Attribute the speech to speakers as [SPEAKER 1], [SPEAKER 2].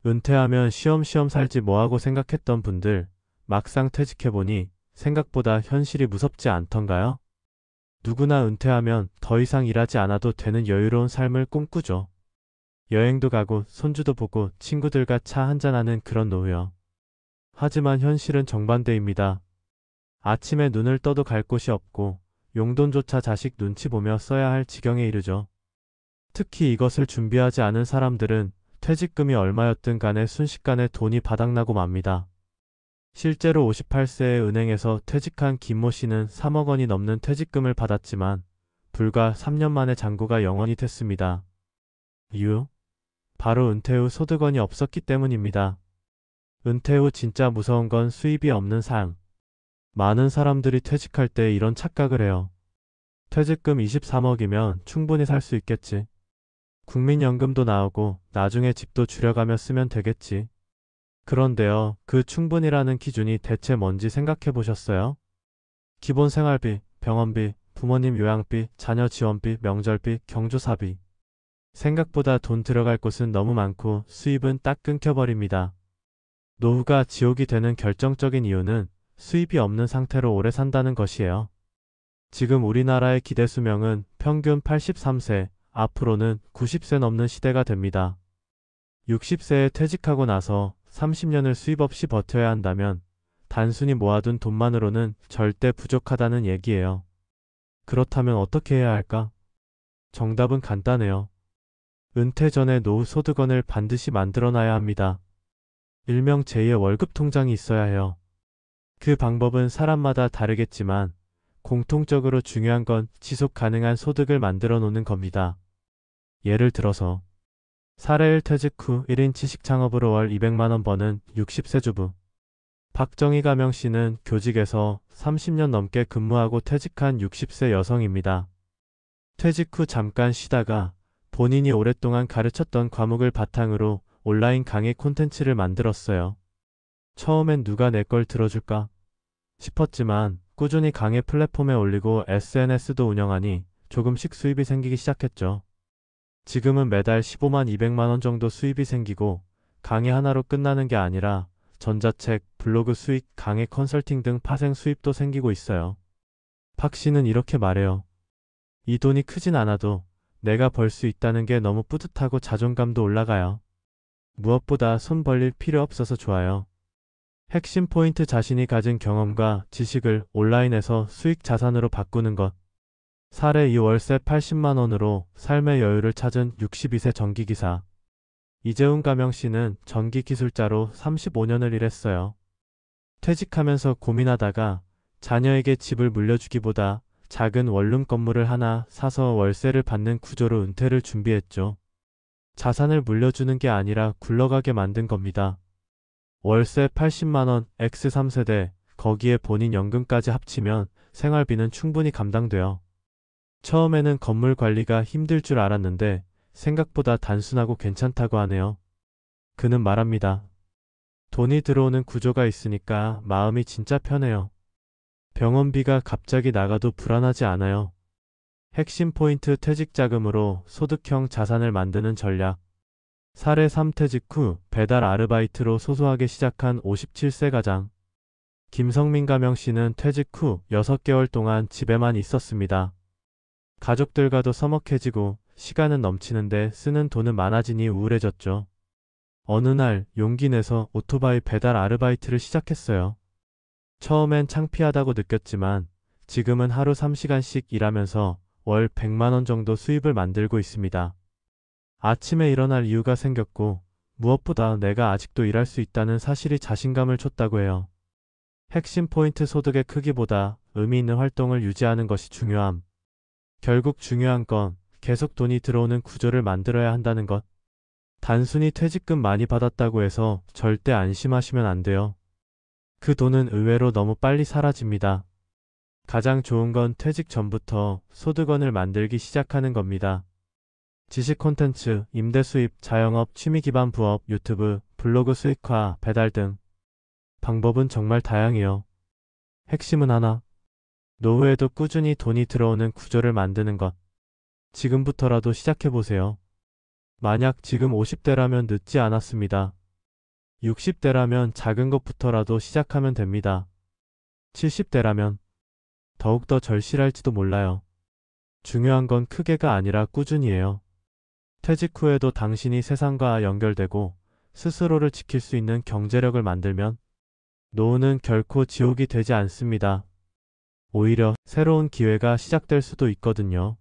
[SPEAKER 1] 은퇴하면 쉬엄쉬엄 살지 뭐하고 생각했던 분들, 막상 퇴직해보니 생각보다 현실이 무섭지 않던가요? 누구나 은퇴하면 더 이상 일하지 않아도 되는 여유로운 삶을 꿈꾸죠. 여행도 가고 손주도 보고 친구들과 차 한잔하는 그런 노후요. 하지만 현실은 정반대입니다. 아침에 눈을 떠도 갈 곳이 없고 용돈조차 자식 눈치 보며 써야 할 지경에 이르죠. 특히 이것을 준비하지 않은 사람들은 퇴직금이 얼마였든 간에 순식간에 돈이 바닥나고 맙니다. 실제로 58세에 은행에서 퇴직한 김모 씨는 3억 원이 넘는 퇴직금을 받았지만 불과 3년 만에 잔고가 0원이 됐습니다. 이유? 바로 은퇴 후 소득원이 없었기 때문입니다. 은퇴 후 진짜 무서운 건 수입이 없는 삶. 많은 사람들이 퇴직할 때 이런 착각을 해요. 퇴직금 23억이면 충분히 살 수 있겠지. 국민연금도 나오고 나중에 집도 줄여가며 쓰면 되겠지. 그런데요, 그 충분이라는 기준이 대체 뭔지 생각해 보셨어요? 기본 생활비, 병원비, 부모님 요양비, 자녀 지원비, 명절비, 경조사비. 생각보다 돈 들어갈 곳은 너무 많고 수입은 딱 끊겨버립니다. 노후가 지옥이 되는 결정적인 이유는 수입이 없는 상태로 오래 산다는 것이에요. 지금 우리나라의 기대 수명은 평균 83세, 앞으로는 90세 넘는 시대가 됩니다. 60세에 퇴직하고 나서 30년을 수입 없이 버텨야 한다면 단순히 모아둔 돈만으로는 절대 부족하다는 얘기예요. 그렇다면 어떻게 해야 할까? 정답은 간단해요. 은퇴 전에 노후 소득원을 반드시 만들어놔야 합니다. 일명 제2의 월급 통장이 있어야 해요. 그 방법은 사람마다 다르겠지만 공통적으로 중요한 건 지속 가능한 소득을 만들어 놓는 겁니다. 예를 들어서 사례일 퇴직 후 1인 취식 창업으로 월 200만 원 버는 60세 주부. 박정희 가명 씨는 교직에서 30년 넘게 근무하고 퇴직한 60세 여성입니다. 퇴직 후 잠깐 쉬다가 본인이 오랫동안 가르쳤던 과목을 바탕으로 온라인 강의 콘텐츠를 만들었어요. 처음엔 누가 내 걸 들어줄까 싶었지만 꾸준히 강의 플랫폼에 올리고 SNS도 운영하니 조금씩 수입이 생기기 시작했죠. 지금은 매달 15만 200만 원 정도 수입이 생기고 강의 하나로 끝나는 게 아니라 전자책, 블로그 수익, 강의 컨설팅 등 파생 수입도 생기고 있어요. 박 씨는 이렇게 말해요. 이 돈이 크진 않아도 내가 벌 수 있다는 게 너무 뿌듯하고 자존감도 올라가요. 무엇보다 손 벌릴 필요 없어서 좋아요. 핵심 포인트 자신이 가진 경험과 지식을 온라인에서 수익 자산으로 바꾸는 것. 사례 2 월세 80만 원으로 삶의 여유를 찾은 62세 전기기사. 이재훈 가명 씨는 전기기술자로 35년을 일했어요. 퇴직하면서 고민하다가 자녀에게 집을 물려주기보다 작은 원룸 건물을 하나 사서 월세를 받는 구조로 은퇴를 준비했죠. 자산을 물려주는 게 아니라 굴러가게 만든 겁니다. 월세 80만 원, X3세대, 거기에 본인 연금까지 합치면 생활비는 충분히 감당돼요. 처음에는 건물 관리가 힘들 줄 알았는데 생각보다 단순하고 괜찮다고 하네요. 그는 말합니다. 돈이 들어오는 구조가 있으니까 마음이 진짜 편해요. 병원비가 갑자기 나가도 불안하지 않아요. 핵심 포인트 퇴직 자금으로 소득형 자산을 만드는 전략. 사례 3 퇴직 후 배달 아르바이트로 소소하게 시작한 57세 가장. 김성민 가명 씨는 퇴직 후 6개월 동안 집에만 있었습니다. 가족들과도 서먹해지고 시간은 넘치는데 쓰는 돈은 많아지니 우울해졌죠. 어느 날 용기 내서 오토바이 배달 아르바이트를 시작했어요. 처음엔 창피하다고 느꼈지만 지금은 하루 3시간씩 일하면서 월 100만 원 정도 수입을 만들고 있습니다. 아침에 일어날 이유가 생겼고 무엇보다 내가 아직도 일할 수 있다는 사실이 자신감을 줬다고 해요. 핵심 포인트 소득의 크기보다 의미 있는 활동을 유지하는 것이 중요함. 결국 중요한 건 계속 돈이 들어오는 구조를 만들어야 한다는 것. 단순히 퇴직금 많이 받았다고 해서 절대 안심하시면 안 돼요. 그 돈은 의외로 너무 빨리 사라집니다. 가장 좋은 건 퇴직 전부터 소득원을 만들기 시작하는 겁니다. 지식 콘텐츠, 임대 수입, 자영업, 취미 기반 부업, 유튜브, 블로그 수익화, 배달 등. 방법은 정말 다양해요. 핵심은 하나. 노후에도 꾸준히 돈이 들어오는 구조를 만드는 것. 지금부터라도 시작해보세요. 만약 지금 50대라면 늦지 않았습니다. 60대라면 작은 것부터라도 시작하면 됩니다. 70대라면 더욱더 절실할지도 몰라요. 중요한 건 크게가 아니라 꾸준히예요. 퇴직 후에도 당신이 세상과 연결되고 스스로를 지킬 수 있는 경제력을 만들면 노후는 결코 지옥이 되지 않습니다. 오히려 새로운 기회가 시작될 수도 있거든요.